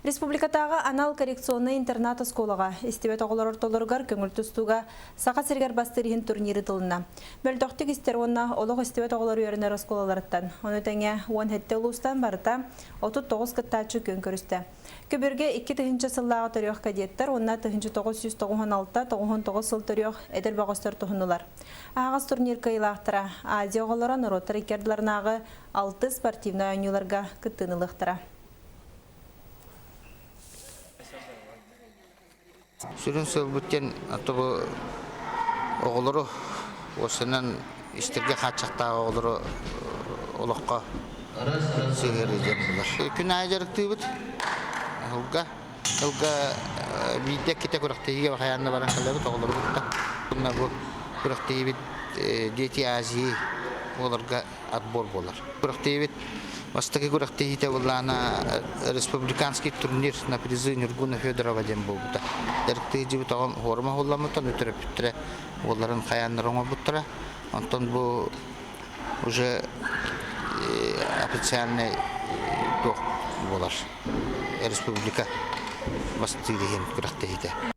Республикатағы анал коррекционный интернат сколаға истебет оғылар ортолырғар көңіл тұстуға сақа сергер бастырығын турниры тылына. Бөлдіқтік істер онна олық истебет оғылар үйерінер осколаларыттан. Оны тәңе 10 хетте ұлыстан барыта 39 кыттачы көн көрісті. Көбірге 2 тұхынчы сыллағы түріғ кадеттер, онна тұхынчы 996-99 сыл түріғ әділ бағыстар тұхынылар. Ағыз турнир кайылақтыра, Азия оғылары нұротыр екерділерінағы 6 спортивна ойныларға күттініліктіра. Sürün sılbıtten atıbı oğuluru osının istirge kaçakta oğuluru olukka sığırıcın bular. Kün aycarık tübüt. Hılga biydek kite kurakteyige bakayanına baran kalabıt oğuluru butta. Bunlar bu kurakteyi deti aziyi oğulurga atbor bolar. Kurakteyi Востаки курактехите на республиканский турнир на призы Нюргуна Федорова дем болбута. Деректеги бутаган хорма холламата нөтөрөптүрө оларын каянырыңа буттыра. Антон бу уже официальный ток болар. Республика Востаки деген курактехите.